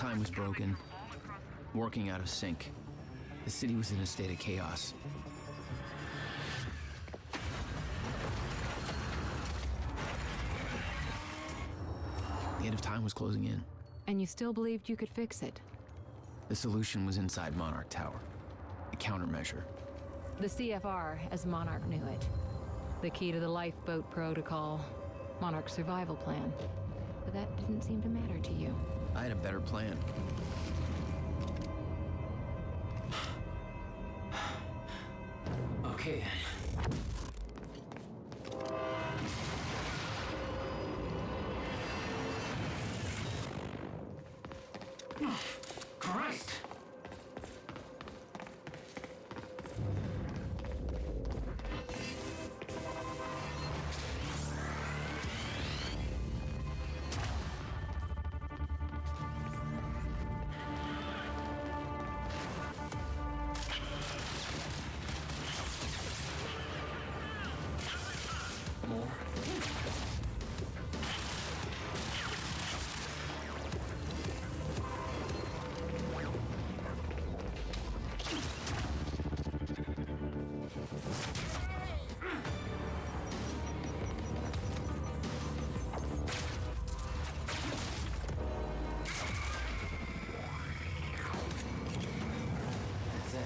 Time was broken, working out of sync. The city was in a state of chaos. The end of time was closing in. And you still believed you could fix it? The solution was inside Monarch Tower. A countermeasure. The CFR, as Monarch knew it. The key to the lifeboat protocol. Monarch's survival plan. But that didn't seem to matter to you. I had a better plan. Okay then. Christ! More. That's it.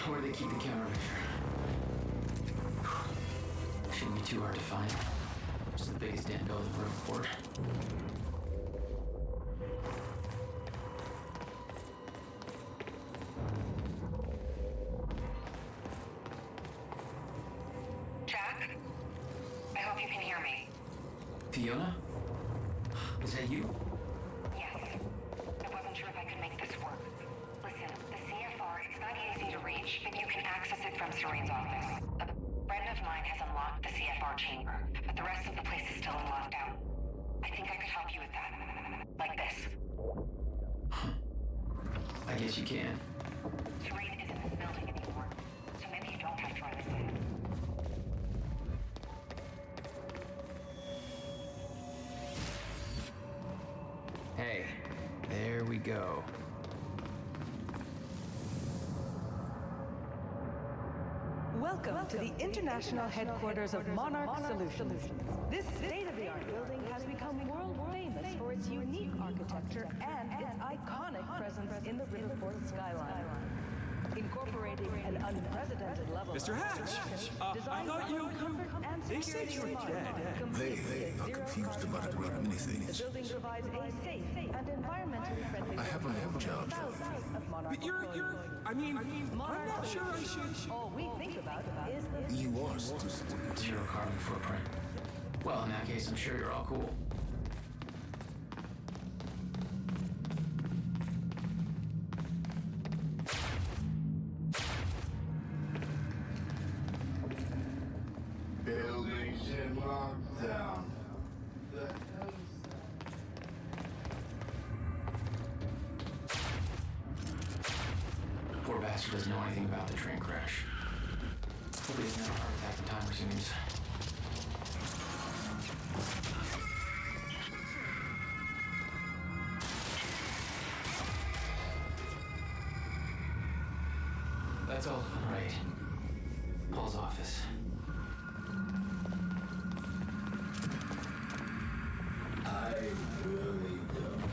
Where do they keep the countermeasure? Shouldn't be too hard to find. It's the biggest damn building we're in port. Jack? I hope you can hear me. Fiona? Is that you? Yes. I wasn't sure if I could make this work. Listen, the CFR, it's not easy to reach, but you can access it from Serene's office. A friend of mine has unlocked the CFR chamber, but the rest of the place is still in lockdown. I think I could help you with that. Like this. I guess you can. Serene isn't in this building anymore, so maybe you don't have to run this in. Hey, there we go. Welcome to the international headquarters of Monarch Solutions. This state-of-the-art building has become world famous for its unique architecture and its iconic presence in the Riverport skyline. Incorporating an unprecedented level Mr. of Hatch! abstraction, I designed thought for you- comfort and they said security you were of dead. Monarch, completely They at are zero confused about a great many The things. building provides a safe and environmentally friendly I have a workplace job for for thousands of Monarch But you're, employees. I'm not sure I should. All we think about is the You are stupid. Zero carbon footprint. Well, in that case, I'm sure you're all cool. Buildings in lockdown. The hell is bastard doesn't know anything about the train crash. Hope he doesn't have a heart attack when time resumes. That's all. Right. Paul's office. I really don't.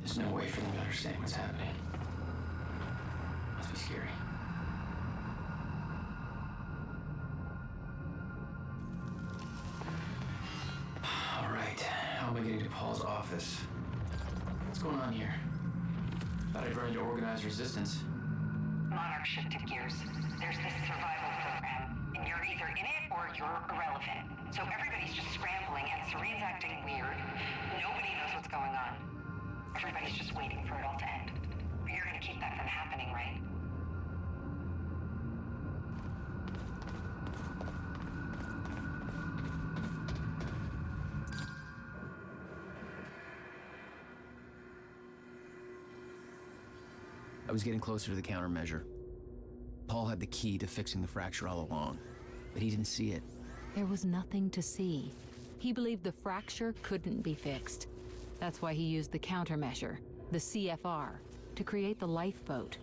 There's no way for them to understand what's happening. Must be scary. All right, how am I getting to Paul's office? What's going on here? Thought I'd run into organized resistance. Monarch shifted gears. There's this survival program, and you're either in it or you're irrelevant. So everybody's just scrambling, and Serene's acting weird. Nobody knows what's going on. Everybody's just waiting for it all to end. But you're gonna keep that from happening, right? I was getting closer to the countermeasure. Paul had the key to fixing the fracture all along, but he didn't see it. There was nothing to see. He believed the fracture couldn't be fixed. That's why he used the countermeasure, the CFR, to create the lifeboat.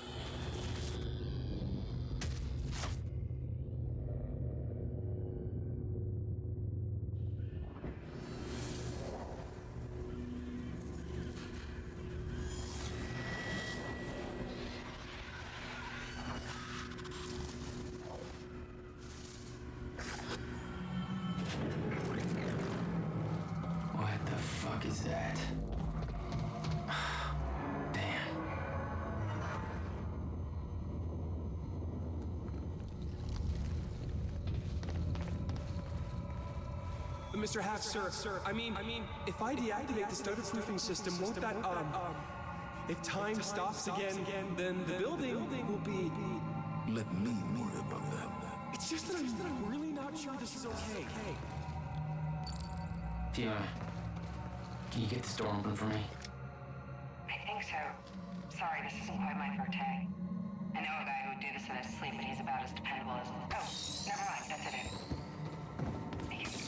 What the fuck is that? Damn. Mr. Haft, sir, I mean, if I deactivate the stutter-proofing system, won't that, if time stops again, then the building will be... Let me worry about that. It's just that I'm really not sure this is okay. Fiona, can you get this door open for me? I think so. Sorry, this isn't quite my forte. I know a guy who would do this in his sleep, but he's about as dependable as... Oh, never mind, that's it. Thank you.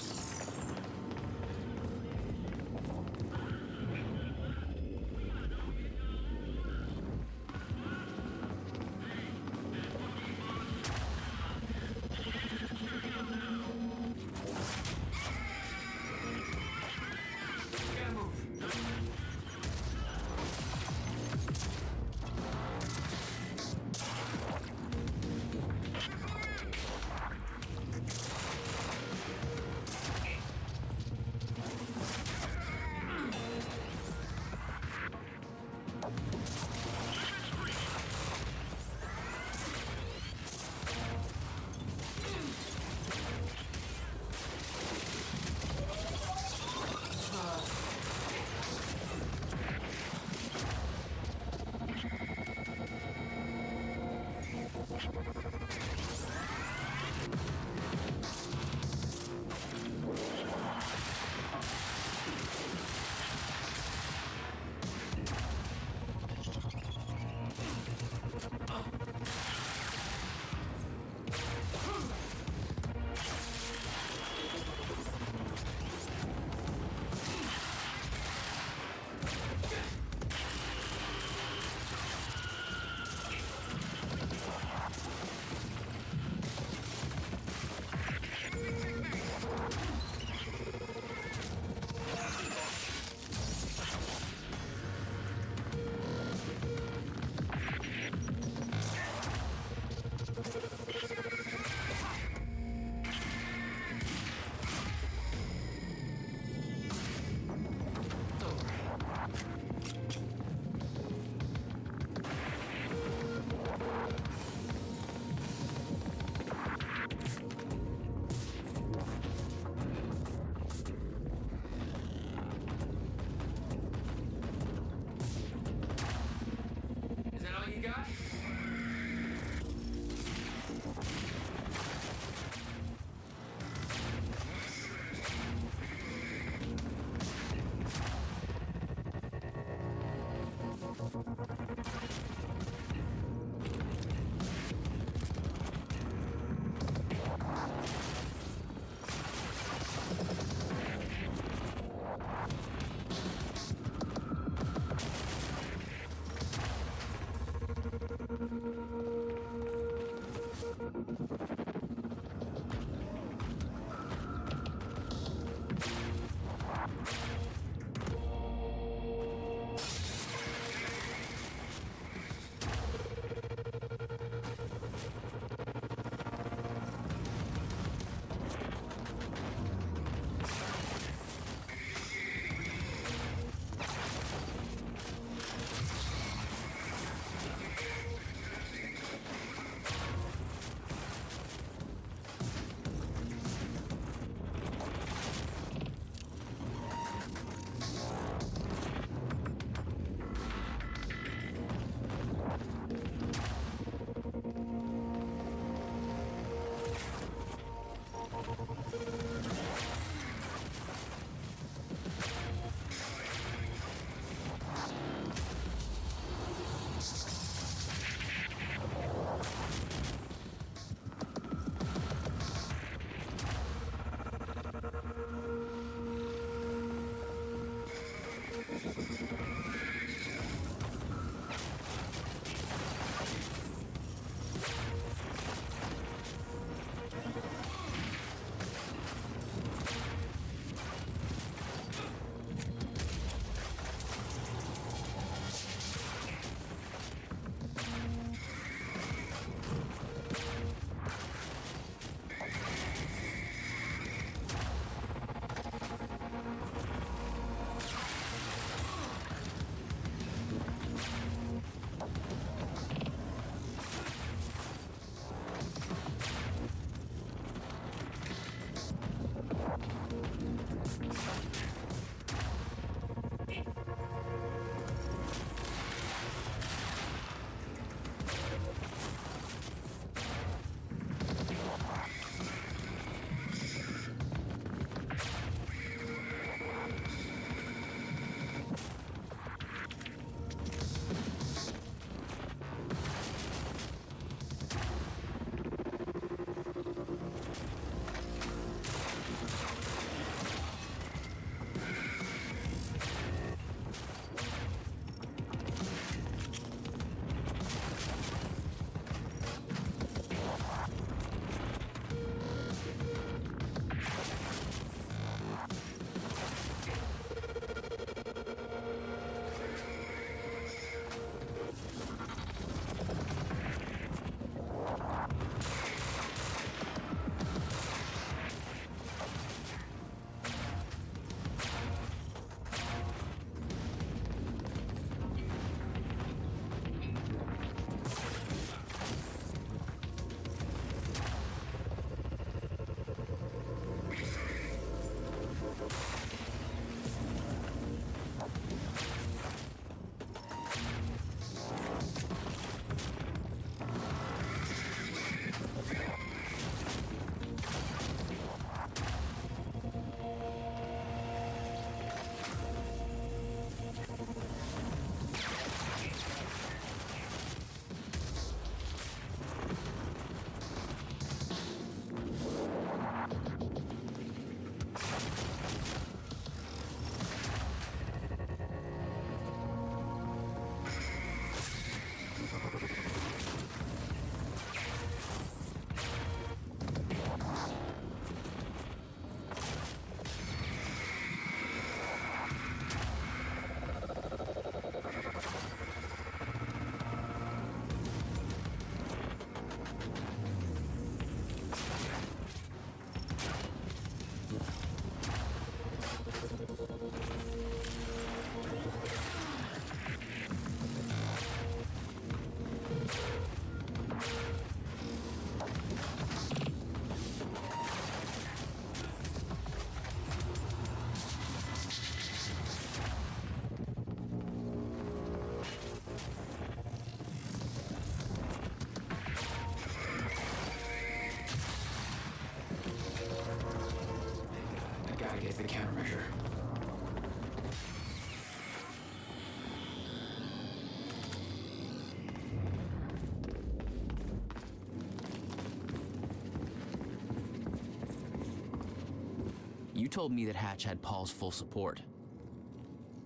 told me that Hatch had Paul's full support.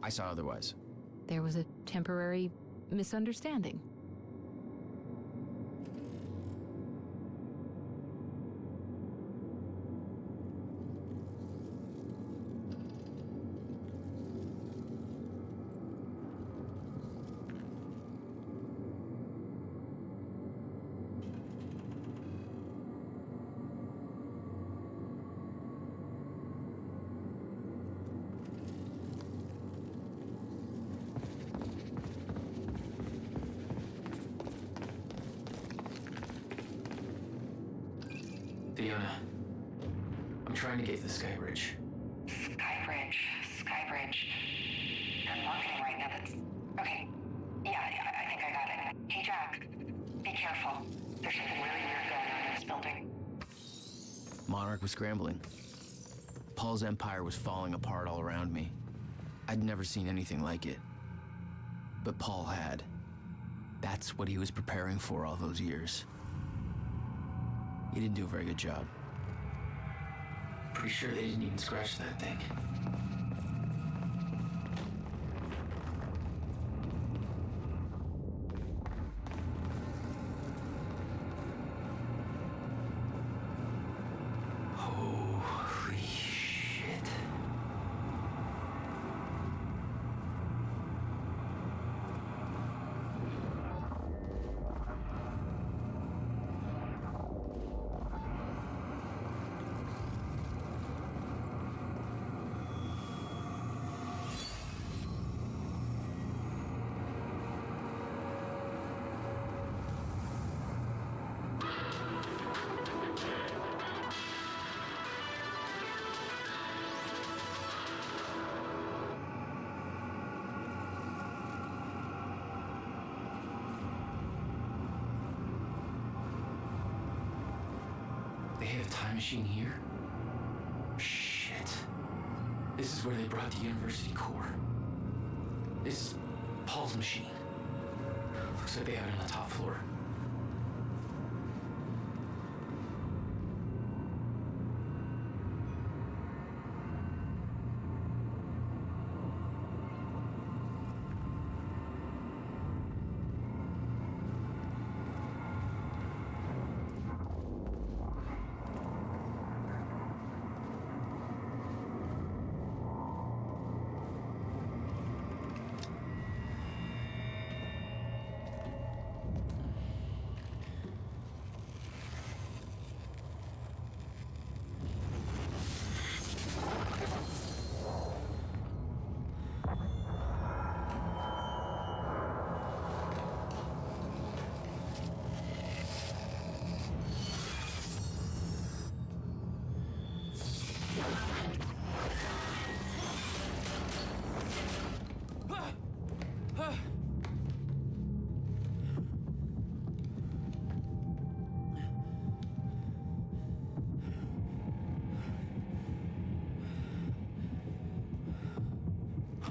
I saw otherwise. There was a temporary misunderstanding. Fiona, I'm trying to get to the Skybridge. Skybridge. I'm marketing right now. That's okay. Yeah, I think I got it. Hey, Jack, be careful. There's something really weird going on in this building. Monarch was scrambling. Paul's empire was falling apart all around me. I'd never seen anything like it. But Paul had. That's what he was preparing for all those years. He didn't do a very good job. Pretty sure they didn't even scratch that thing. Holy shit. They have a time machine here? Shit. This is where they brought the University core. This is Paul's machine. Looks like they have it on the top floor.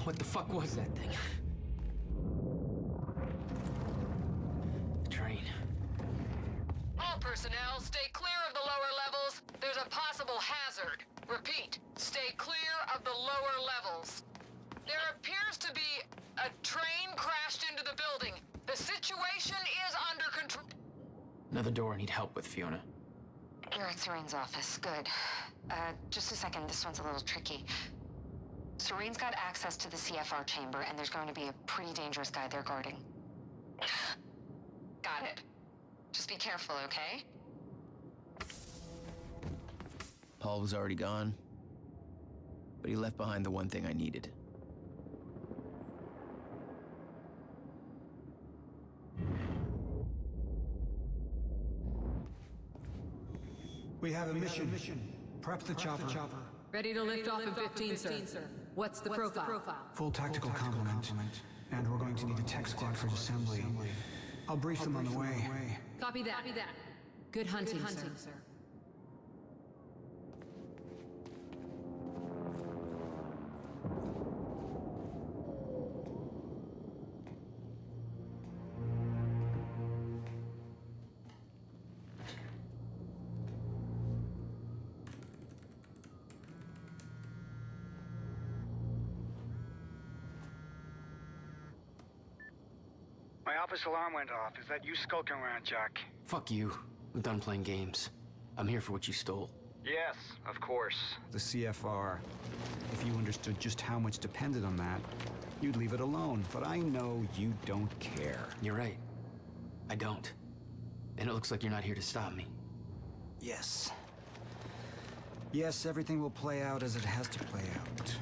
What the fuck was that thing? The train. All personnel, stay clear of the lower levels. There's a possible hazard. Repeat, stay clear of the lower levels. There appears to be a train crashed into the building. The situation is under control. Another door I need help with, Fiona. You're at Serene's office. Good. Just a second. This one's a little tricky. Serene's got access to the CFR chamber, and there's going to be a pretty dangerous guy there guarding. Got it. Just be careful, okay? Paul was already gone, but he left behind the one thing I needed. We have a mission. Prep the chopper. Ready to lift off in 15, sir. What's the profile? Full tactical complement. And we're going to need a tech squad for assembly. I'll brief them on the way. Copy that. Good hunting, sir. office alarm went off. Is that you skulking around, Jack? Fuck you. I'm done playing games. I'm here for what you stole. Yes, of course. The CFR. If you understood just how much depended on that, you'd leave it alone. But I know you don't care. You're right. I don't. And it looks like you're not here to stop me. Yes. Yes, everything will play out as it has to play out.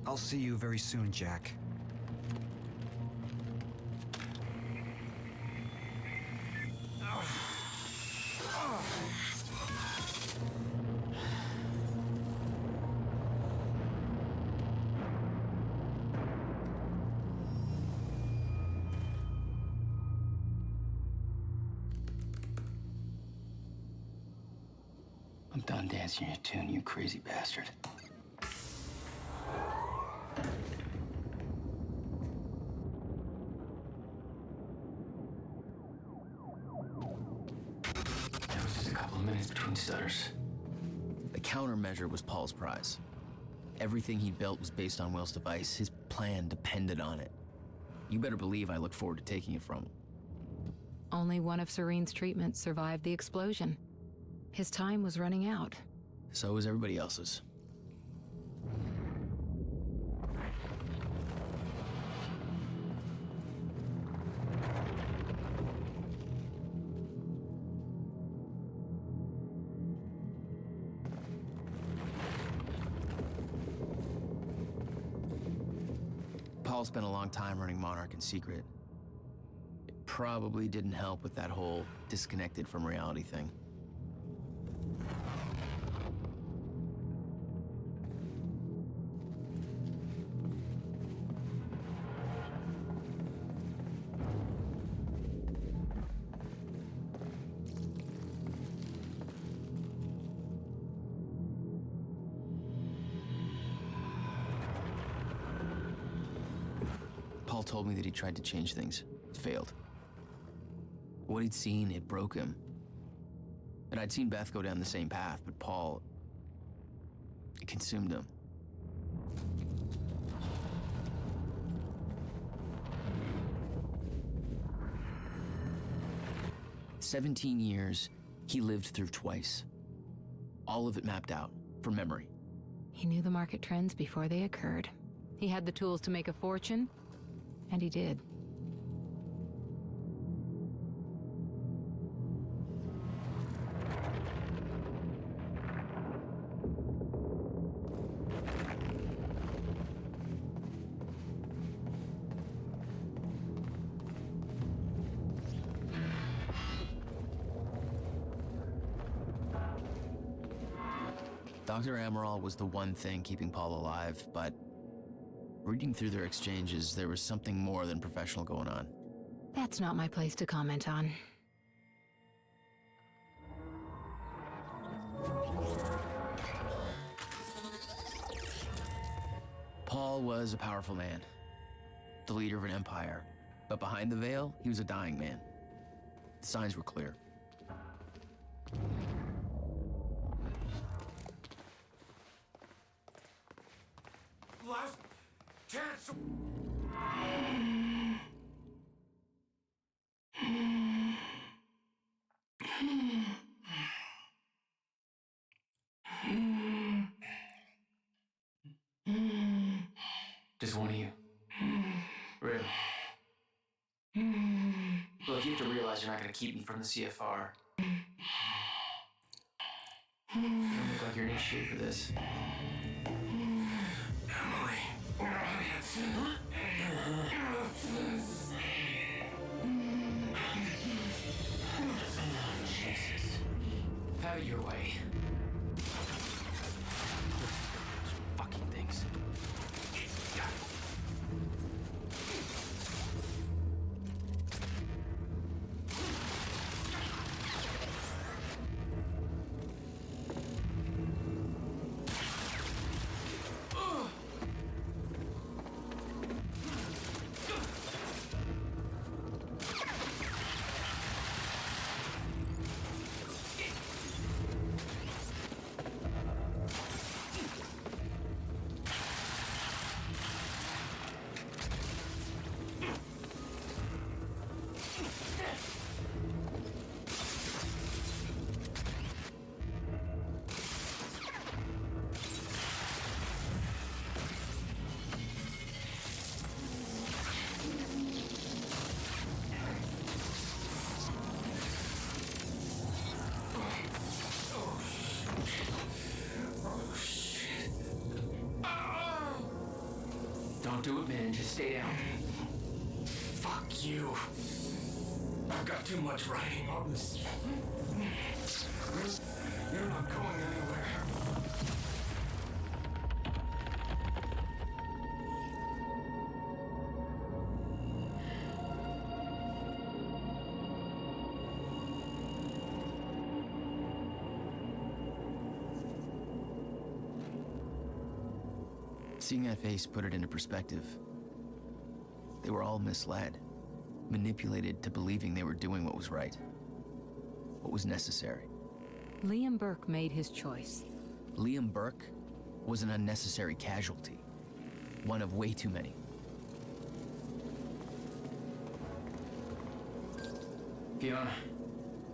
I'll see you very soon, Jack. I'm done dancing your tune, you crazy bastard. There was just a couple of minutes between stutters. The countermeasure was Paul's prize. Everything he built was based on Will's device. His plan depended on it. You better believe I look forward to taking it from him. Only one of Serene's treatments survived the explosion. His time was running out. So was everybody else's. Paul spent a long time running Monarch in secret. It probably didn't help with that whole disconnected from reality thing. Paul told me that he tried to change things. It failed. What he'd seen, it broke him. And I'd seen Beth go down the same path, but Paul, it consumed him. "17 years, he lived through twice. All of it mapped out, from memory. He knew the market trends before they occurred. He had the tools to make a fortune, and he did. Dr. Amaral was the one thing keeping Paul alive, but reading through their exchanges, there was something more than professional going on. That's not my place to comment on. Paul was a powerful man, the leader of an empire, but behind the veil, he was a dying man. The signs were clear. Last chance. Just one of you. Really? Look, you have to realize you're not going to keep me from the CFR. You don't look like you're in any shape for this. Jesus. Have it your way. Fucking things. Don't do it, man. Just stay down. Fuck you. I've got too much writing on this. You're not going anywhere. Seeing that face put it into perspective. They were all misled, manipulated to believing they were doing what was right, what was necessary. Liam Burke made his choice. Liam Burke was an unnecessary casualty, one of way too many. Fiona,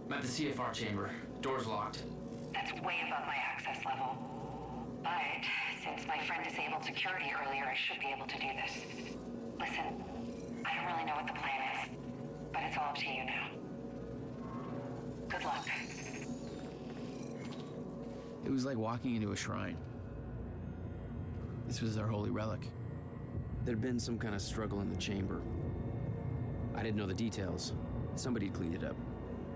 I'm at the CFR chamber. Door's locked. That's way above my access level. But since my friend disabled security earlier, I should be able to do this. Listen, I don't really know what the plan is, but it's all up to you now. Good luck. It was like walking into a shrine. This was their holy relic. There'd been some kind of struggle in the chamber. I didn't know the details. Somebody'd cleaned it up.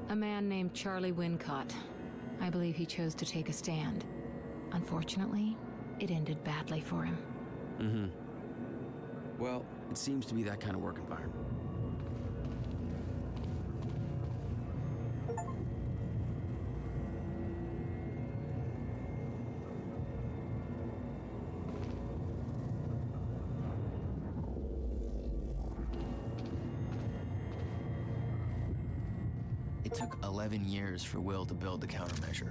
A man named Charlie Wincott. I believe he chose to take a stand. Unfortunately, it ended badly for him. Mm-hmm. Well, it seems to be that kind of work environment. It took 11 years for Will to build the countermeasure.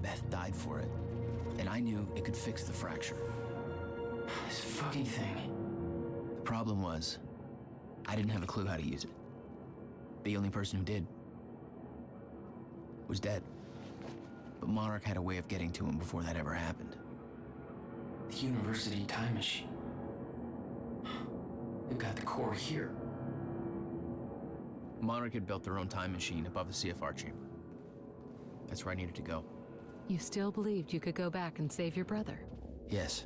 Beth died for it, and I knew it could fix the fracture. This fucking thing. The problem was, I didn't have a clue how to use it. The only person who did was dead. But Monarch had a way of getting to him before that ever happened. The University time machine. They've got the core here. Monarch had built their own time machine above the CFR chamber. That's where I needed to go. You still believed you could go back and save your brother? Yes.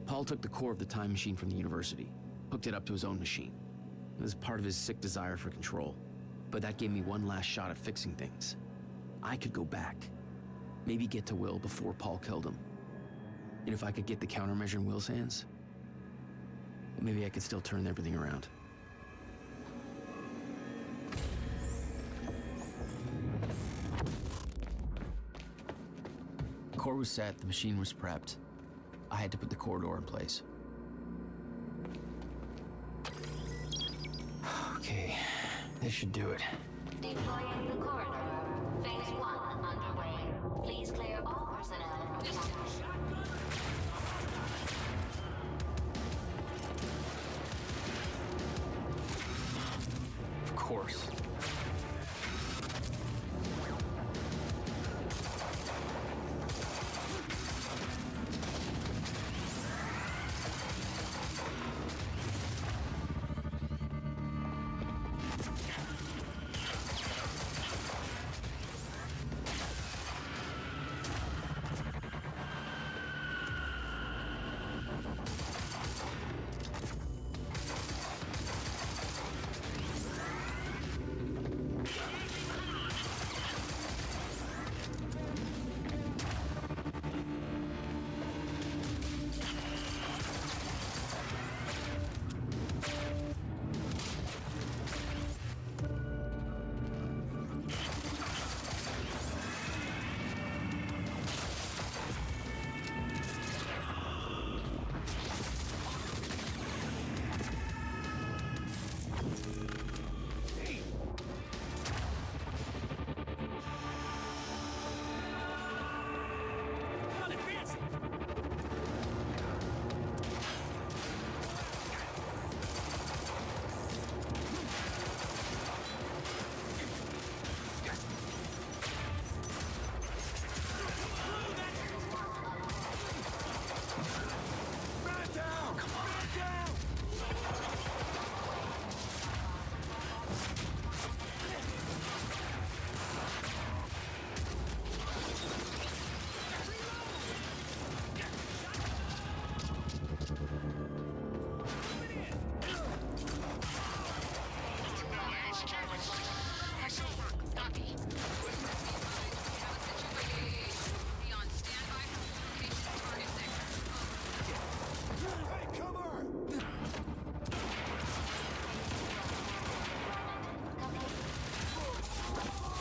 Paul took the core of the time machine from the university, hooked it up to his own machine. It was part of his sick desire for control. But that gave me one last shot at fixing things. I could go back. Maybe get to Will before Paul killed him. And if I could get the countermeasure in Will's hands, maybe I could still turn everything around. The core was set, the machine was prepped. I had to put the corridor in place. Okay, this should do it. Deploying the corridor. Phase 1 underway. Please clear all personnel from the Of course.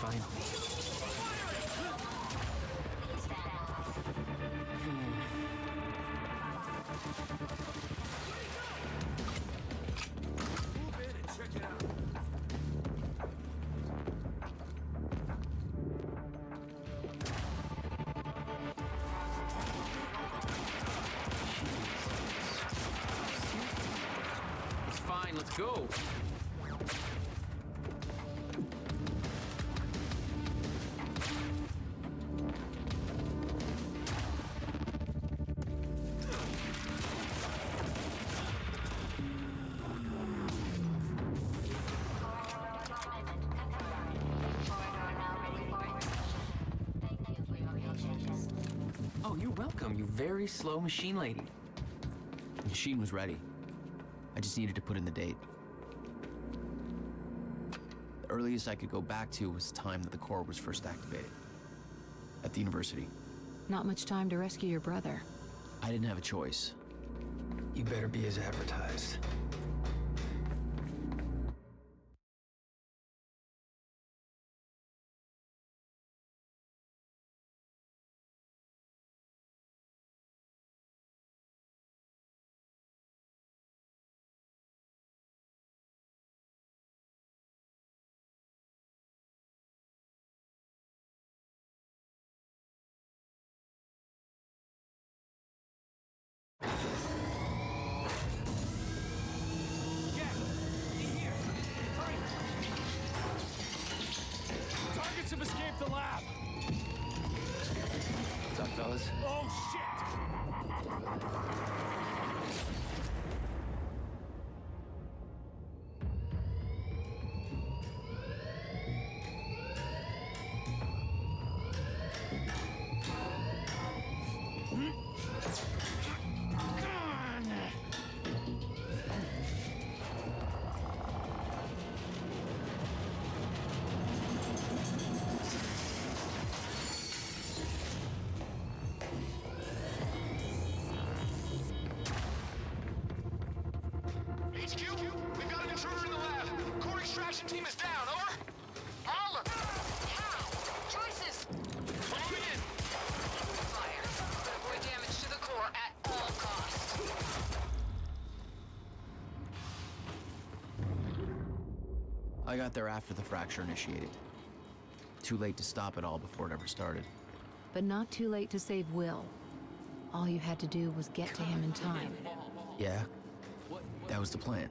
Finally. It's fine, let's go. Oh, you're welcome, you very slow machine lady. The machine was ready. I just needed to put in the date. The earliest I could go back to was the time that the core was first activated. At the university. Not much time to rescue your brother. I didn't have a choice. You better be as advertised. Targets have escaped the lab! What's up, fellas? Oh, shit! HQ, we've got an intruder in the lab. Core extraction team is down, over. All of them? How? Choices! Moving in. Fire. But avoid damage to the core at all costs. I got there after the fracture initiated. Too late to stop it all before it ever started. But not too late to save Will. All you had to do was get to him in time. Yeah? That was the plan.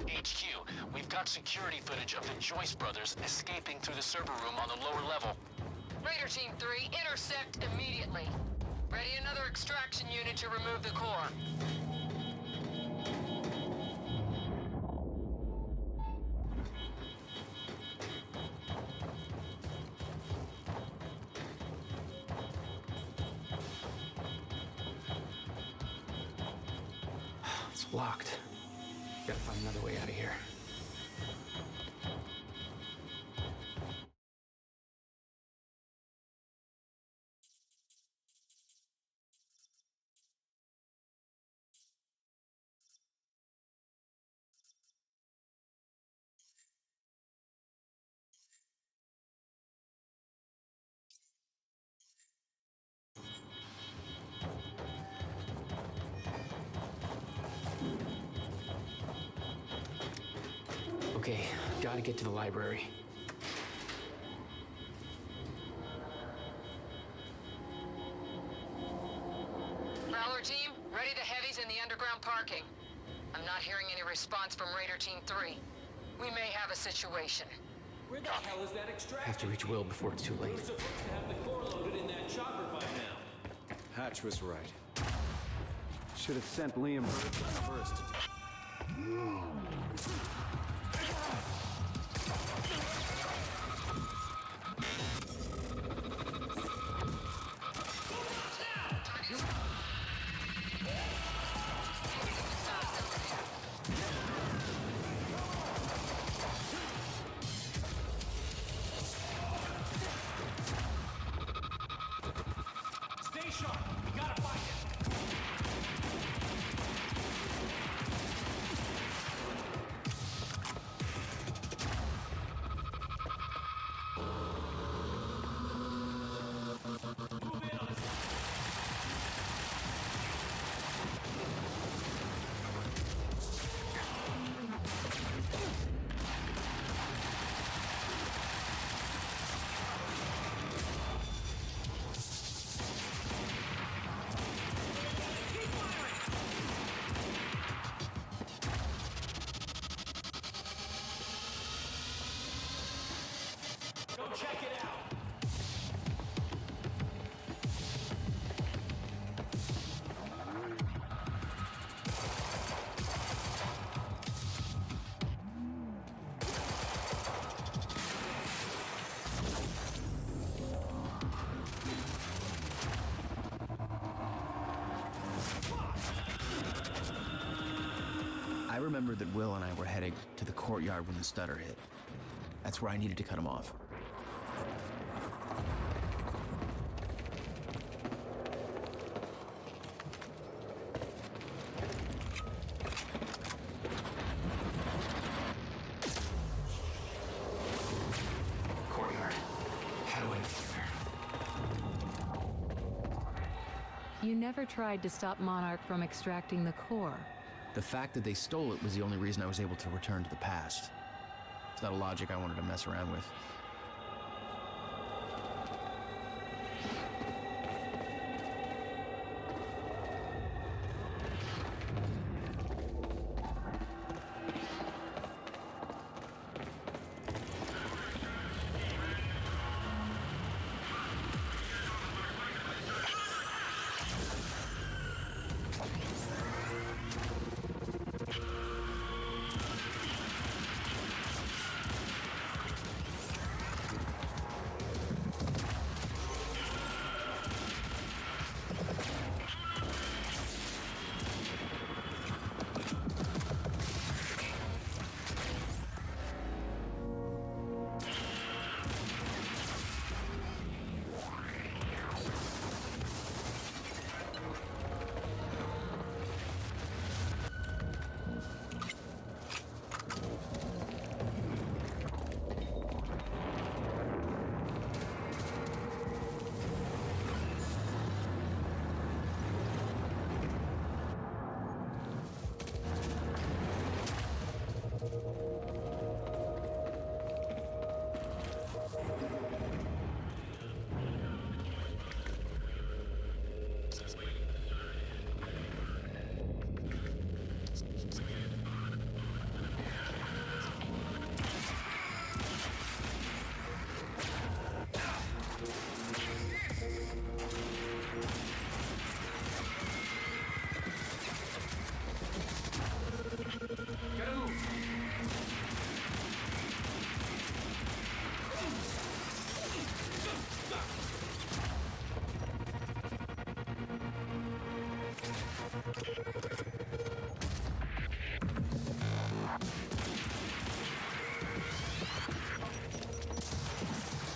HQ, we've got security footage of the Joyce brothers escaping through the server room on the lower level. Raider Team 3, intercept immediately. Ready another extraction unit to remove the core. It's blocked. Gotta find another way out of here. Okay, gotta get to the library. Prowler Team, ready the heavies in the underground parking. I'm not hearing any response from Raider Team 3. We may have a situation. Where the hell is that extraction? Have to reach Will before it's too late. We're supposed to have the core loaded in that chopper by now. Hatch was right. Should have sent Liam first. Stay sharp. We gotta find it. Check it out! I remember that Will and I were heading to the courtyard when the stutter hit. That's where I needed to cut him off. Courtyard. How do I get there? You never tried to stop Monarch from extracting the core. The fact that they stole it was the only reason I was able to return to the past. It's not a logic I wanted to mess around with.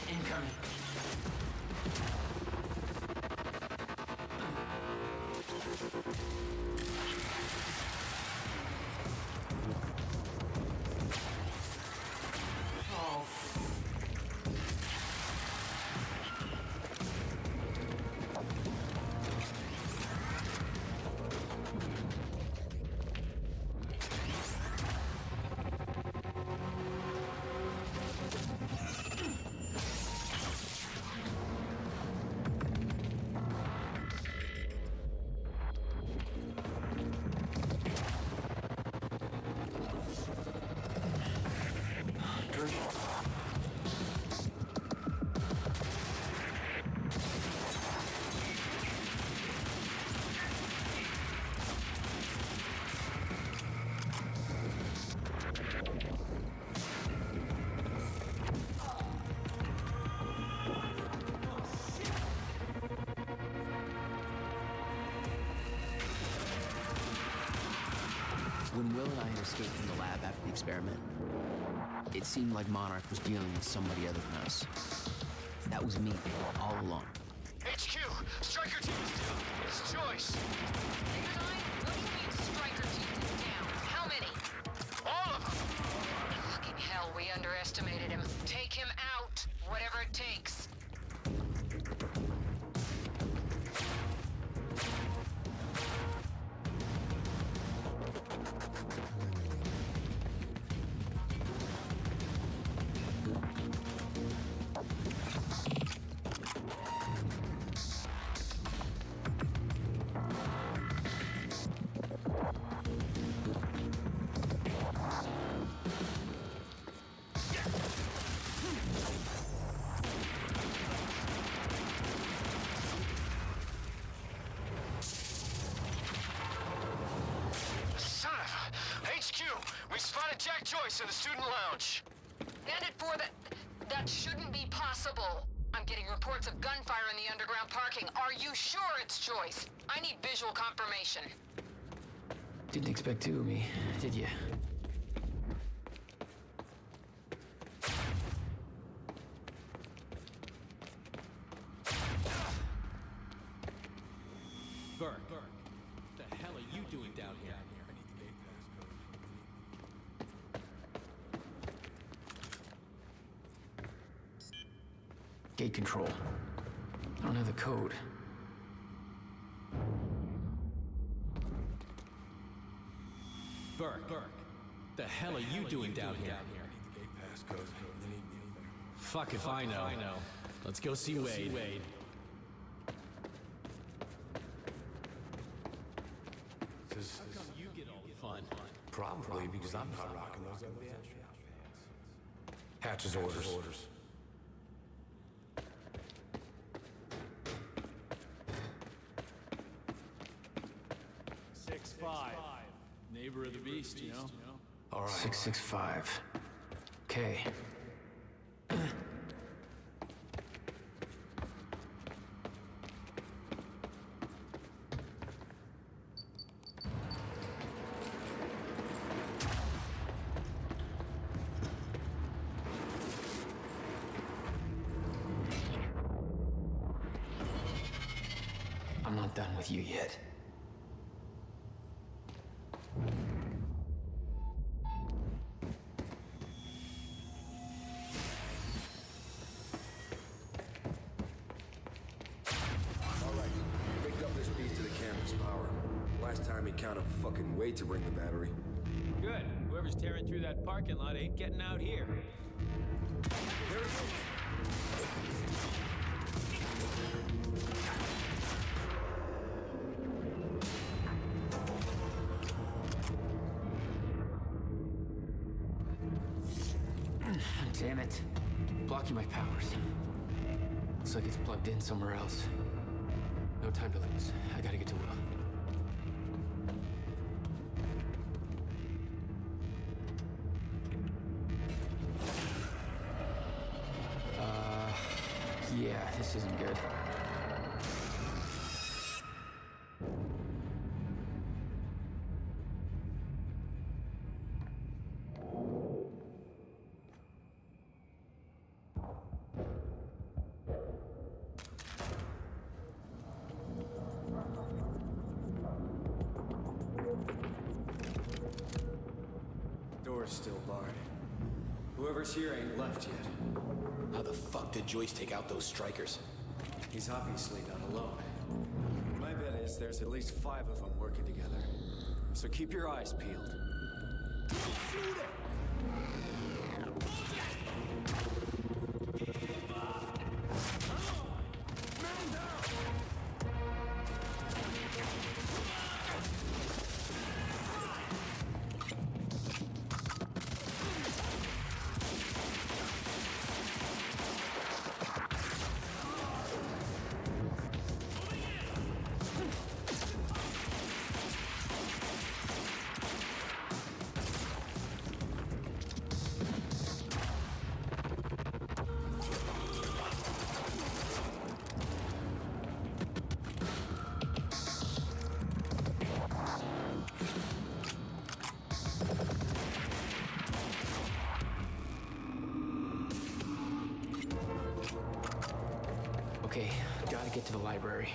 Incoming. Oh. When Will and I had escaped from the lab after the experiment, it seemed like Monarch was dealing with somebody other than us. That was me, all along. HQ! Striker team is down! It's Joyce! What do you mean Striker team is down? How many? All of them! Fucking hell, we underestimated him. Take him out, whatever it takes. boys to the student lounge. Bandit 4, that shouldn't be possible. I'm getting reports of gunfire in the underground parking. Are you sure it's Joyce? I need visual confirmation. Didn't expect two of me, did you? Burke, what the hell are you doing down here? Gate control. I don't have the code. Burke, the hell are you doing down here? Fuck if I know. Let's go see Wade. How come you get all the fun? Probably because I'm not rocking those ugly ass pants. Hatch's orders. Neighbor of the beast, you know? All right. 665. Okay. I'm not done with you yet. Kind of fucking wait to bring the battery. Good. Whoever's tearing through that parking lot ain't getting out here. There it is. Damn it. Blocking my powers. Looks like it's plugged in somewhere else. No time to lose. I gotta get to Will. Yeah, this isn't good. Door's still barred. Whoever's here ain't left yet. How the fuck did Joyce take out those strikers? He's obviously not alone. My bet is there's at least 5 of them working together. So keep your eyes peeled. Shoot it! Okay, gotta get to the library.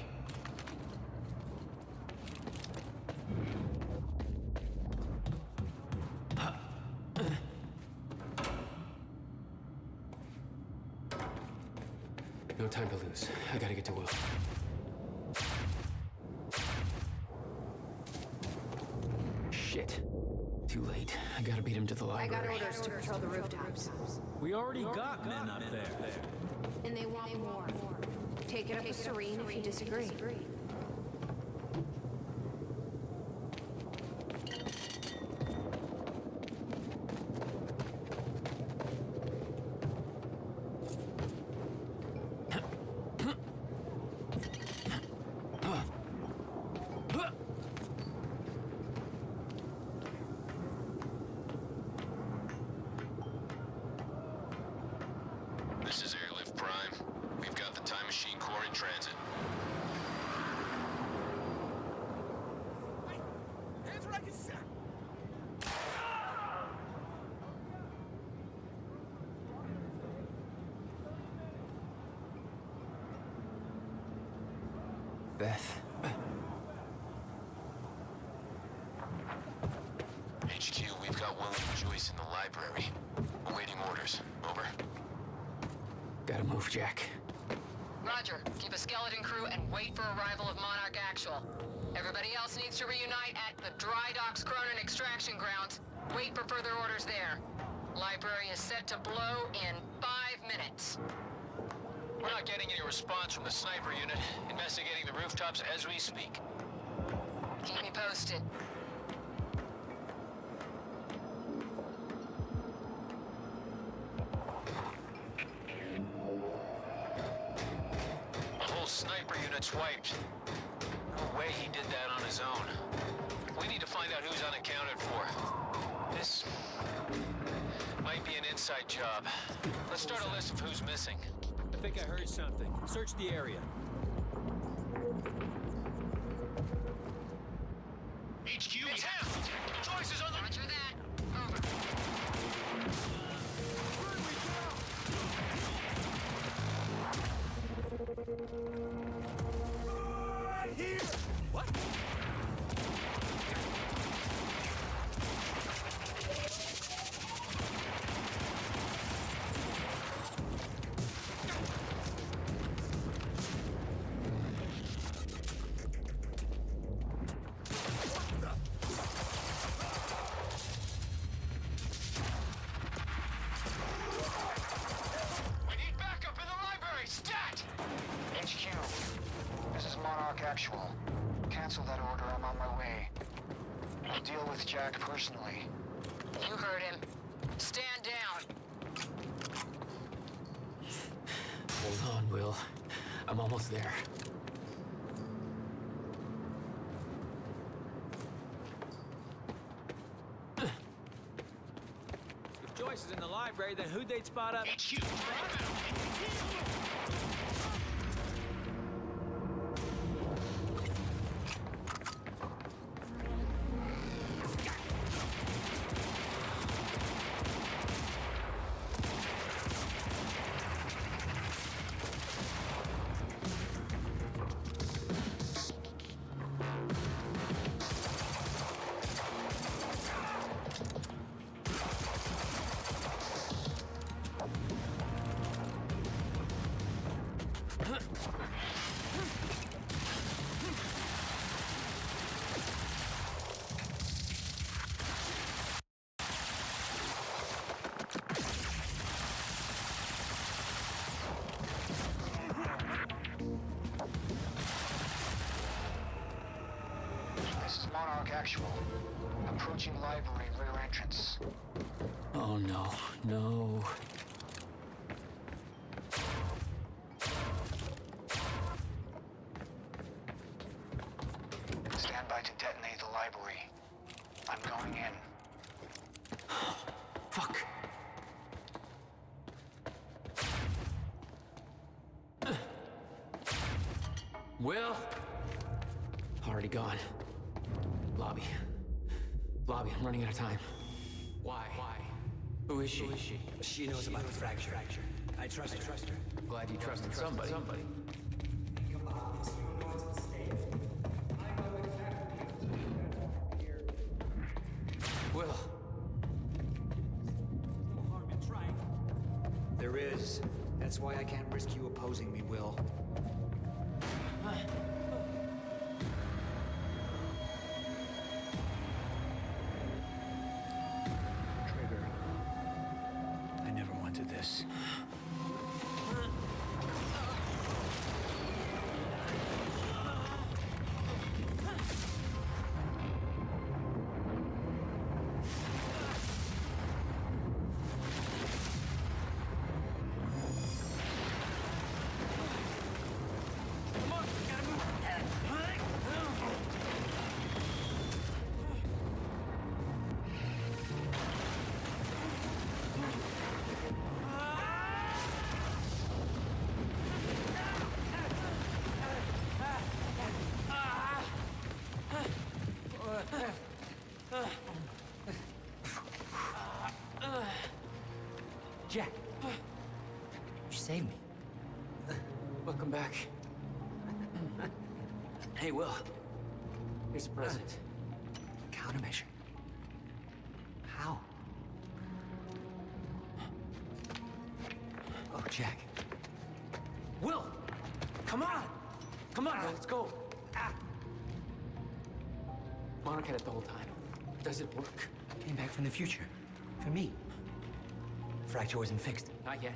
No time to lose. I gotta get to Will. Shit. Too late. I gotta beat him to the I library. got orders to patrol the rooftops. We already got men up there. And they want more. Take it up with Serene if you disagree. This is Airlift Prime. We've got the Time Machine Core in transit. Hands where I can see. Beth. HQ, we've got Will and Joyce in the library. Awaiting orders. Over. Gotta move, Jack. Roger. Keep a skeleton crew and wait for arrival of Monarch Actual. Everybody else needs to reunite at the Dry Docks Cronin extraction grounds. Wait for further orders there. Library is set to blow in 5 minutes. We're not getting any response from the sniper unit. Investigating the rooftops as we speak. Keep me posted. The whole sniper unit's wiped. No way he did that on his own. We need to find out who's unaccounted for. This might be an inside job. Let's start a list of who's missing. I think I heard something. Search the area. HQ, it's him! Joyce is on the... Roger that. Over. Here! What? We need backup in the library! Stat! HQ, this is Monarch Actual. Cancel that order, I'm on my way. I'll deal with Jack personally. You heard him. Stand down. Hold on, Will. I'm almost there. If Joyce is in the library, then who'd they spot up? HQ, This is Monarch Actual. Approaching library rear entrance. Oh, no. No. Stand by to detonate the library. I'm going in. Fuck. Will? Already gone. Lobby. Lobby, I'm running out of time. Why? Who is she? She knows about the fracture. I trust her. Glad you trusted somebody. Will. There is. That's why I can't risk you opposing me, Will. Trigger. I never wanted this. Jack! You saved me. Welcome back. Hey, Will. Here's a present. Countermeasure. How? Oh, Jack. Will! Come on! Come on, let's go. Monarch had it the whole time. Does it work? Came back from the future. For me. Fracture wasn't fixed. Not yet.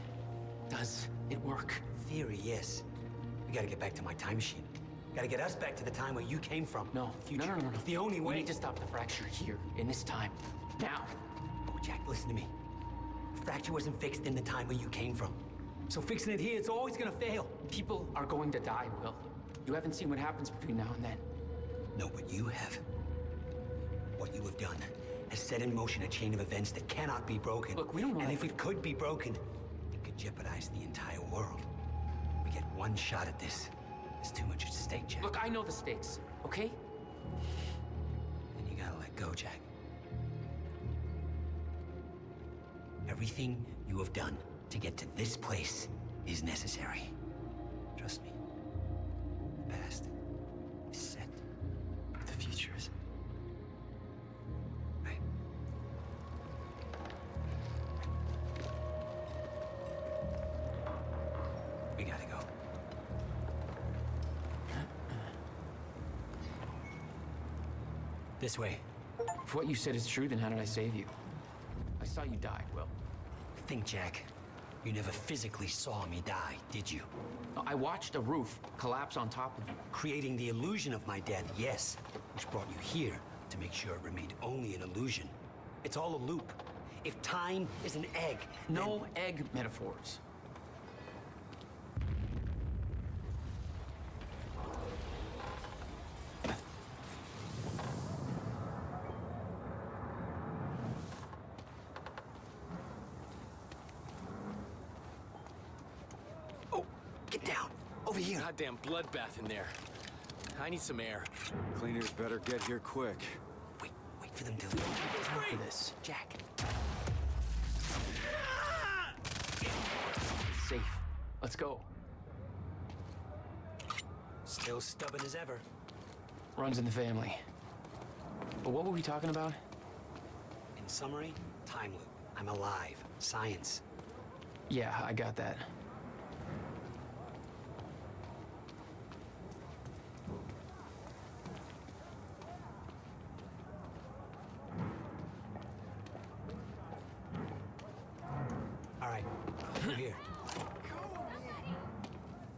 Does it work? Theory, yes. We gotta get back to my time machine. Gotta get us back to the time where you came from. No, future. No. It's the only way. We need to stop the fracture here, in this time. Now. Oh, Jack, listen to me. Fracture wasn't fixed in the time where you came from. So fixing it here, it's always gonna fail. People are going to die, Will. You haven't seen what happens between now and then. No, but you have. What you have done has set in motion a chain of events that cannot be broken. Look, we don't know. And if it could be broken, it could jeopardize the entire world. We get one shot at this. There's too much at stake, Jack. Look, I know the stakes, okay? Then you gotta let go, Jack. Everything you have done to get to this place is necessary. Trust me. The past is set. The future is. Right. We gotta go. This way. If what you said is true, then how did I save you? I saw you die, Will. Think, Jack. You never physically saw me die, did you? I watched a roof collapse on top of you. Creating the illusion of my death, yes. Which brought you here to make sure it remained only an illusion. It's all a loop. If time is an egg, no egg metaphors. Get down! Over here! Goddamn bloodbath in there. I need some air. Cleaners better get here quick. Wait for them to leave. Time for this. Jack. Safe. Let's go. Still stubborn as ever. Runs in the family. But what were we talking about? In summary, time loop. I'm alive. Science. Yeah, I got that. All right, we're here.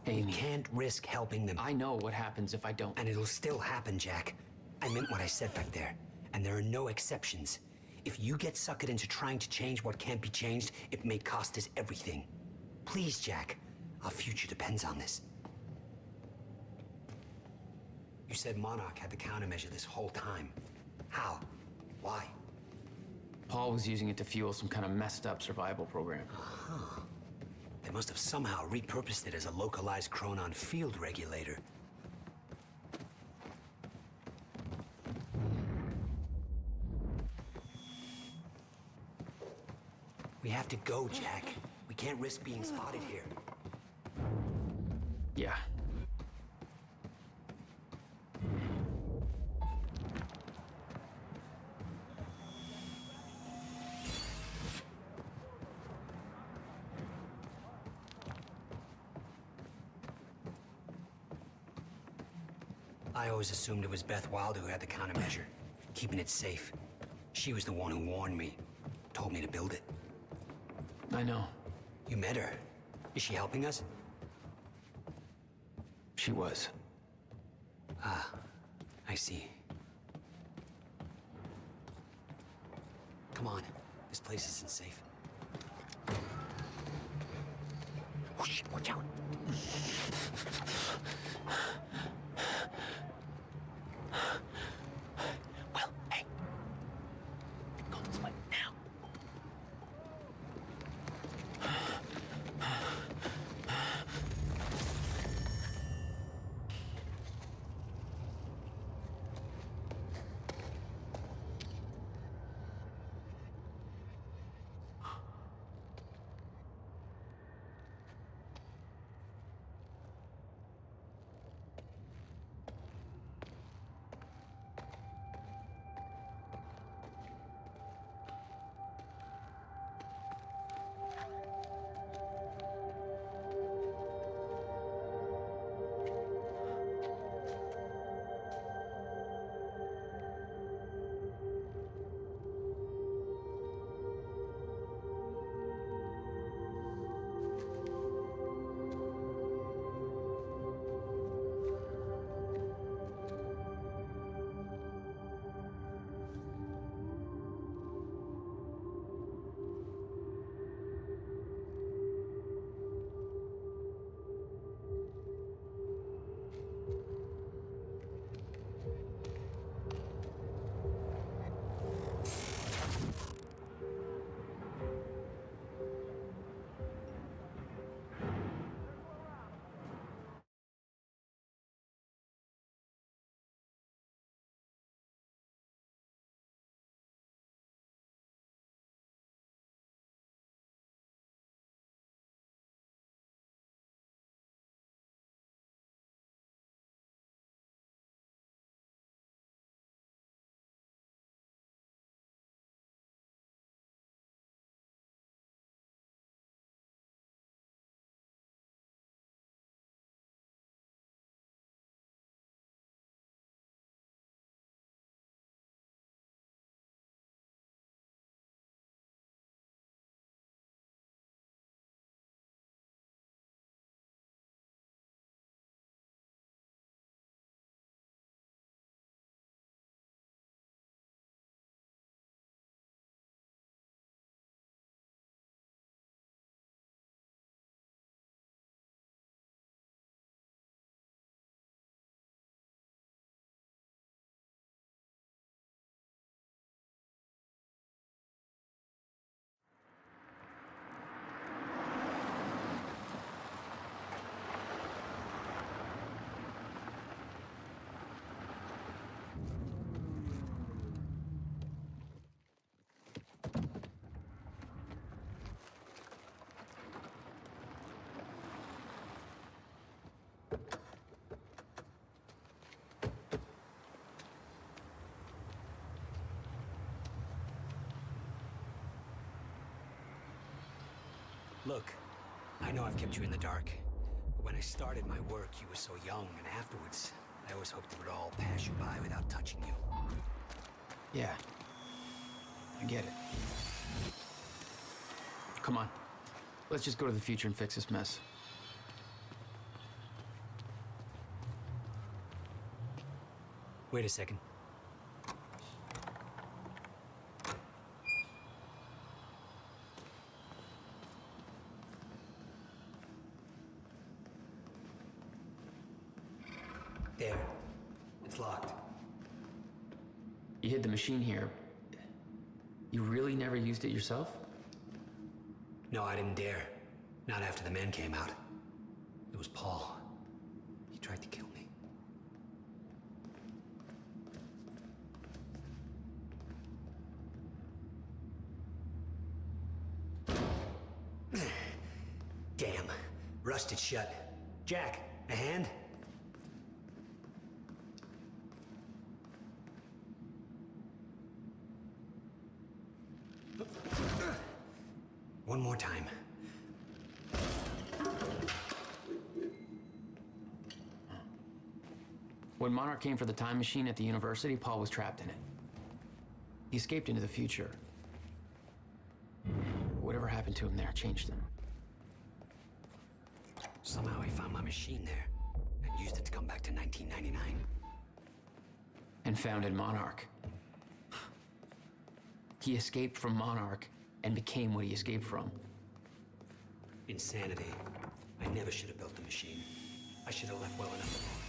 Amy. You can't risk helping them. I know what happens if I don't. And it'll still happen, Jack. I meant what I said back there. And there are no exceptions. If you get suckered into trying to change what can't be changed, it may cost us everything. Please, Jack. Our future depends on this. You said Monarch had the countermeasure this whole time. How? Why? Paul was using it to fuel some kind of messed up survival program. Huh. They must have somehow repurposed it as a localized Chronon field regulator. We have to go, Jack. We can't risk being spotted here. Yeah. I always assumed it was Beth Wilder who had the countermeasure, keeping it safe. She was the one who warned me, told me to build it. I know. You met her. Is she helping us? She was. Ah, I see. Come on. This place isn't safe. Oh, shit, watch out. Well, hey. Go this way, now. Look, I know I've kept you in the dark, but when I started my work, you were so young, and afterwards, I always hoped it would all pass you by without touching you. Yeah. I get it. Come on. Let's just go to the future and fix this mess. Wait a second. There. It's locked. You hid the machine here. You really never used it yourself? No, I didn't dare. Not after the men came out. It was Paul. He tried to kill me. Damn. Rusted shut. Jack, a hand? One more time. When Monarch came for the time machine at the university, Paul was trapped in it. He escaped into the future. Whatever happened to him there changed him. Somehow he found my machine there and used it to come back to 1999. And founded Monarch. He escaped from Monarch and became what he escaped from. Insanity. I never should have built the machine. I should have left well enough alone.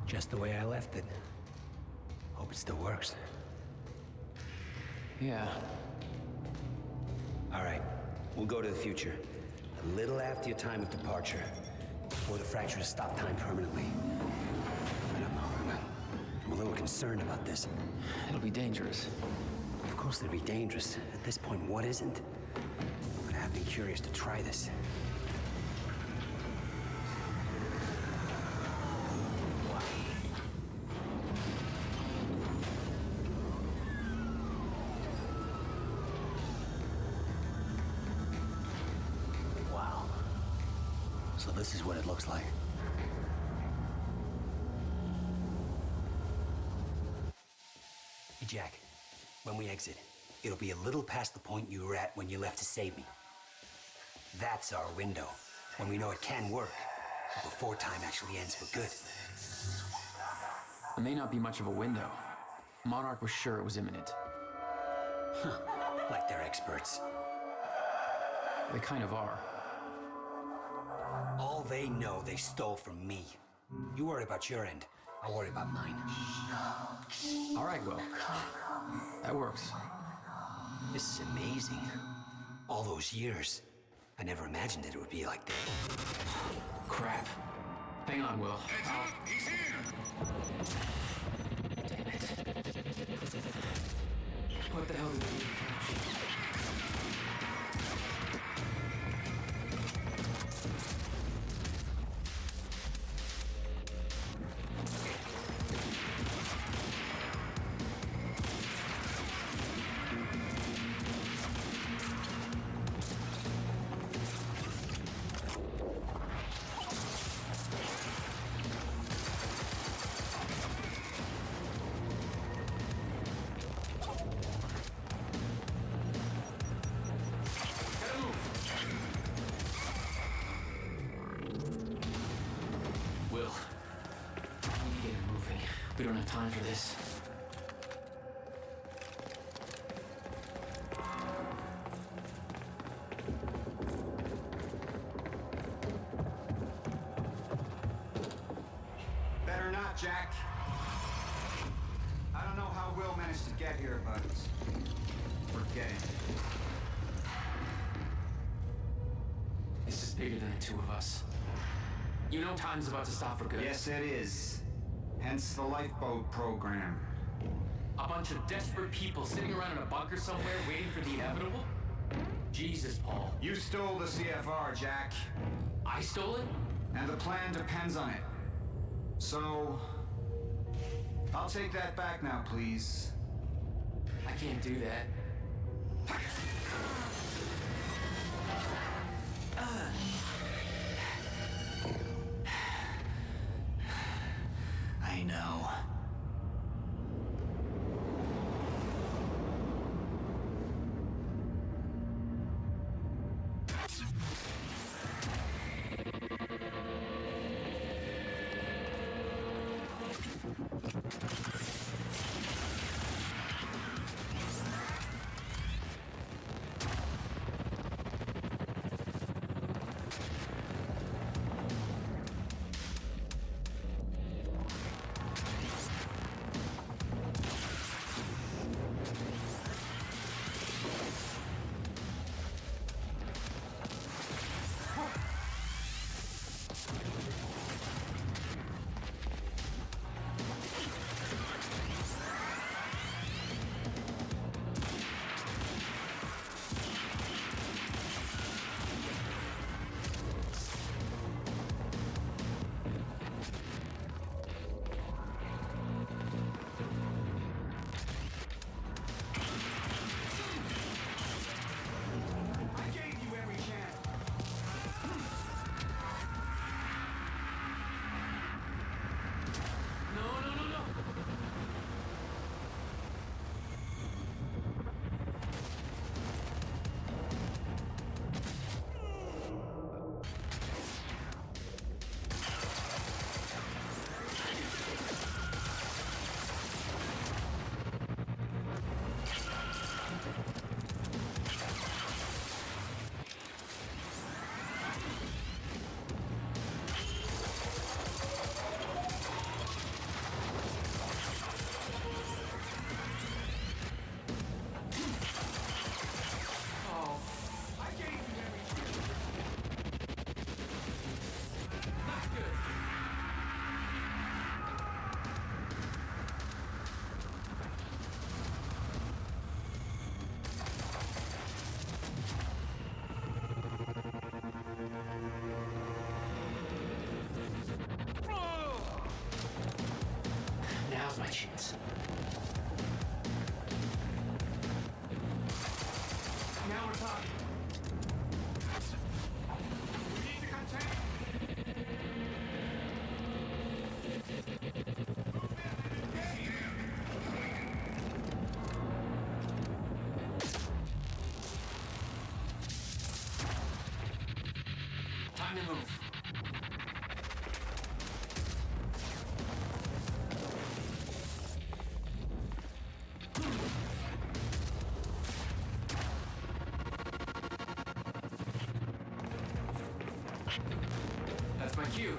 Just the way I left it. Hope it still works. Yeah. All right, we'll go to the future. A little after your time of departure. Before the fractures stop time permanently. I don't know. I'm a little concerned about this. It'll be dangerous. Of course it'll be dangerous. At this point, what isn't? But I've been curious to try this. So this is what it looks like. Hey, Jack, when we exit, it'll be a little past the point you were at when you left to save me. That's our window, when we know it can work, before time actually ends for good. It may not be much of a window. Monarch was sure it was imminent. Huh. Like they're experts. They kind of are. All they know they stole from me. You worry about your end. I'll worry about mine. All right, Will. That works. This is amazing. All those years. I never imagined it would be like this. Crap. Hang on, Will. He's here! Damn it. What the hell did we do? We don't have time for this. Better not, Jack. I don't know how Will managed to get here, but forget it. This is bigger than the two of us. You know time's about to stop for good. Yes, it is. Hence the lifeboat program. A bunch of desperate people sitting around in a bunker somewhere waiting for the inevitable? Jesus, Paul. You stole the CFR, Jack. I stole it? And the plan depends on it. So... I'll take that back now, please. I can't do that. I know. Now's my chance. Now we're talking. We need to contain. Time to move. That's my cue.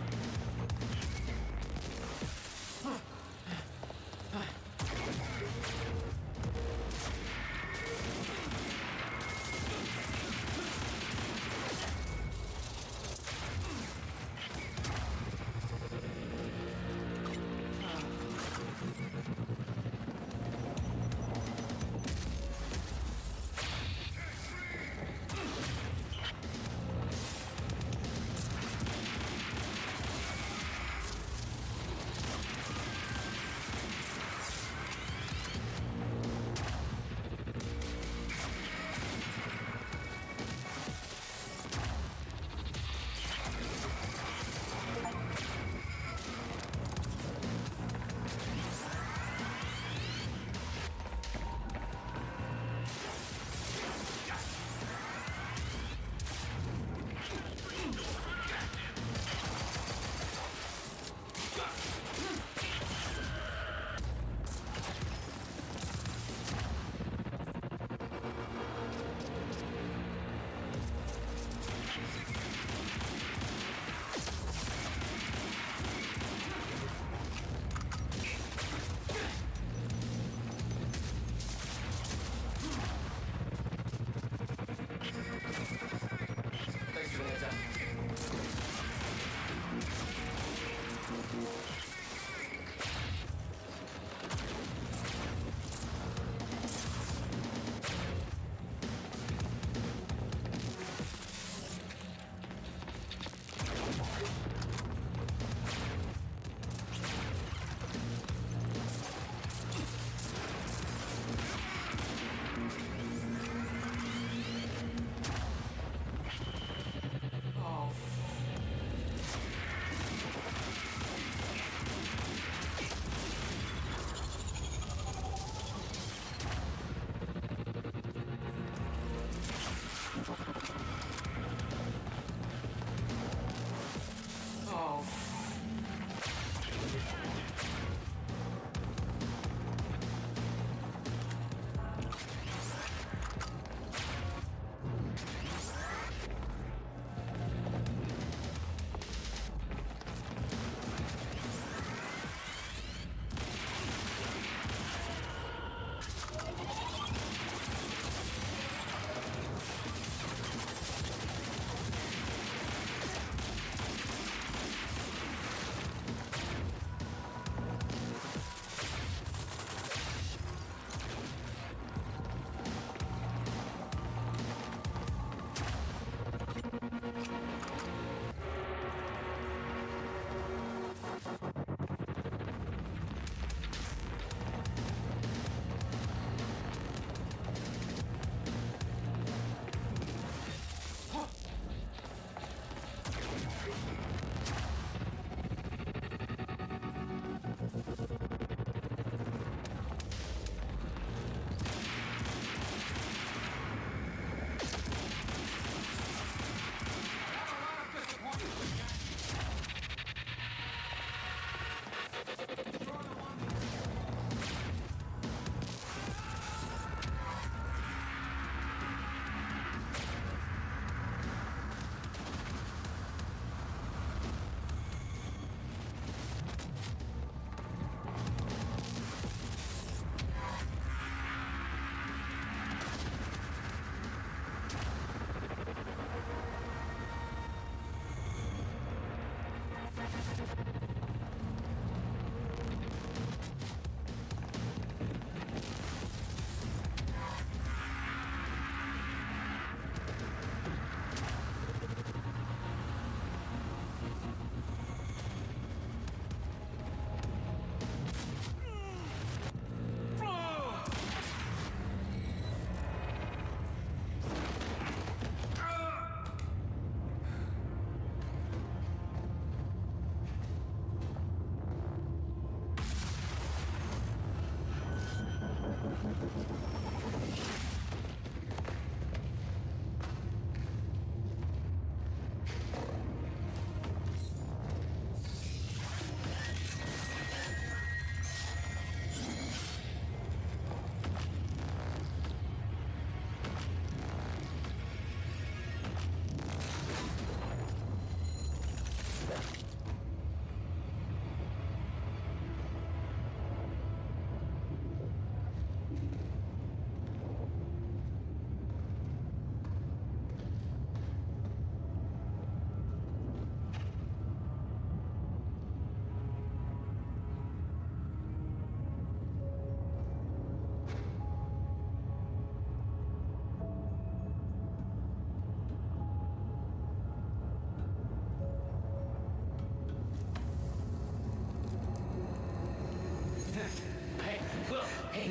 Hey, Will, hey.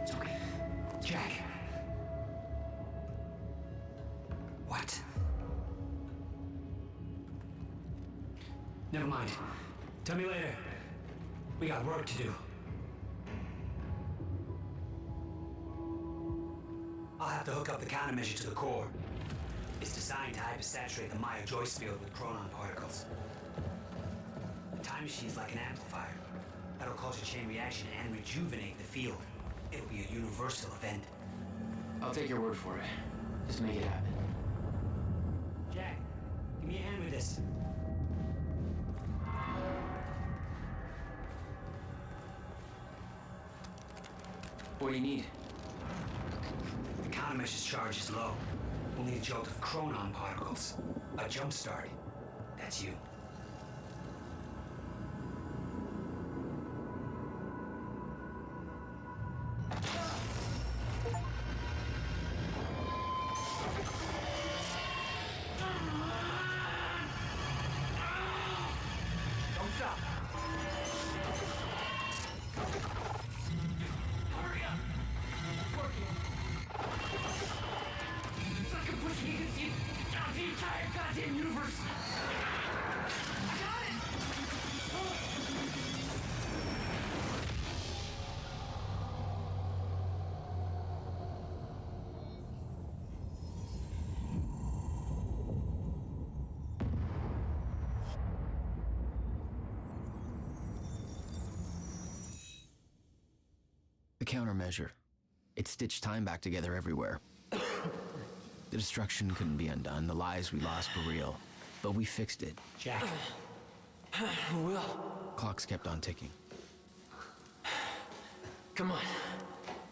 It's okay. Jack. What? Never mind. Tell me later. We got work to do. I'll have to hook up the countermeasure to the core. It's designed to hypersaturate the Maya Joyce field with chronon particles. The time machine's like an amplifier. That'll cause a chain reaction and rejuvenate the field. It'll be a universal event. I'll take your word for it. Just make it happen. Jack, give me a hand with this. What do you need? The countermeasure's charge is low. We'll need a jolt of chronon particles. A jump start. That's you. Don't stop. Hurry up! It's working. It's like I'm pushing against the entire goddamn universe. I got it! The countermeasure. It stitched time back together everywhere. The destruction couldn't be undone. The lives we lost were real. But we fixed it. Jack. Will. Clocks kept on ticking. Come on.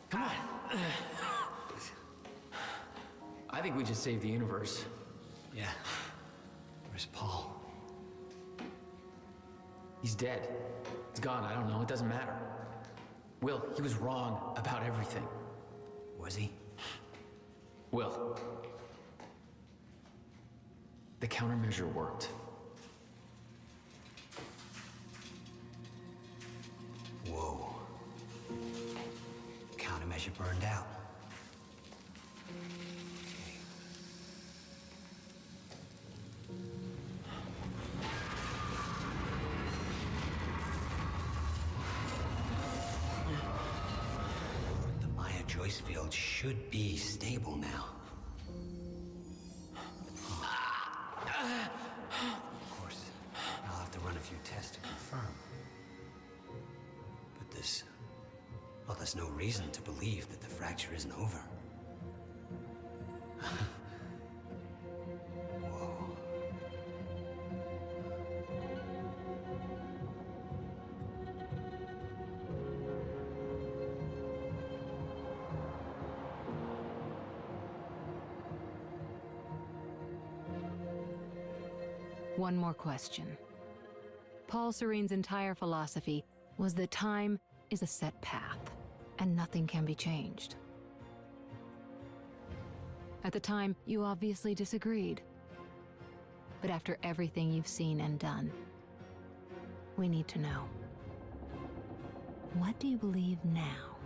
Come on. I think we just saved the universe. Yeah. Where's Paul? He's dead. He's gone. I don't know. It doesn't matter. Will, he was wrong about everything. Was he? Will. The countermeasure worked. Whoa. Countermeasure burned out. The Maya Joyce field should be stable now. Of course, I'll have to run a few tests to confirm. there's no reason to believe that the fracture isn't over. Whoa. One more question. Paul Serene's entire philosophy was that time is a set path, and nothing can be changed. At the time, you obviously disagreed. But after everything you've seen and done, we need to know. What do you believe now?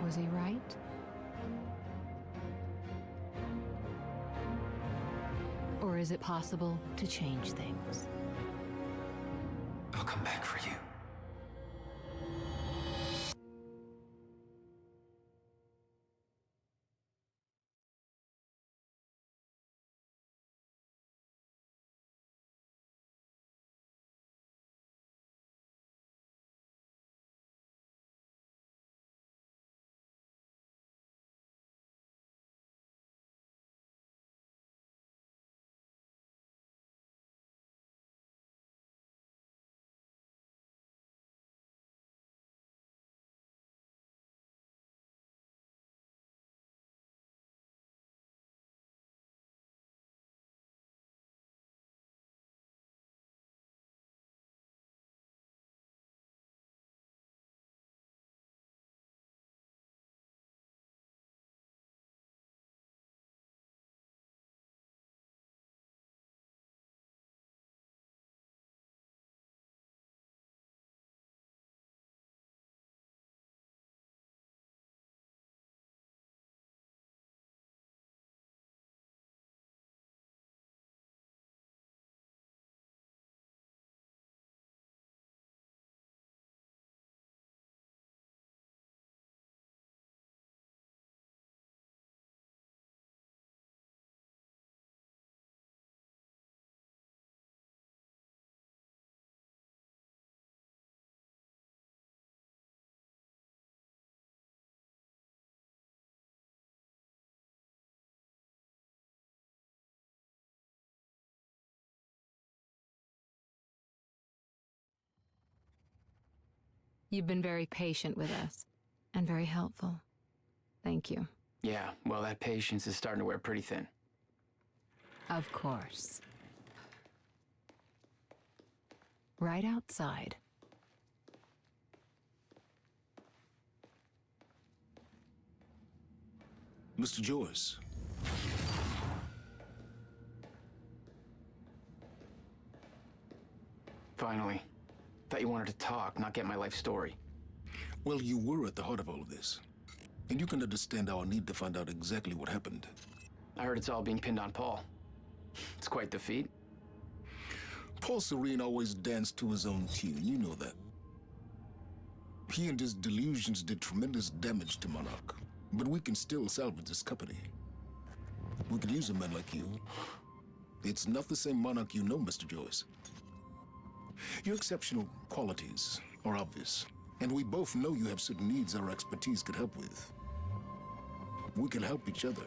Was he right? Or is it possible to change things? I'll come back for you. You've been very patient with us, and very helpful. Thank you. Yeah, well, that patience is starting to wear pretty thin. Of course. Right outside. Mr. Joyce. Finally. Thought you wanted to talk, not get my life story. Well, you were at the heart of all of this. And you can understand our need to find out exactly what happened. I heard it's all being pinned on Paul. It's quite the feat. Paul Serene always danced to his own tune, you know that. He and his delusions did tremendous damage to Monarch. But we can still salvage this company. We could use a man like you. It's not the same Monarch you know, Mr. Joyce. Your exceptional qualities are obvious, and we both know you have certain needs our expertise could help with. We can help each other.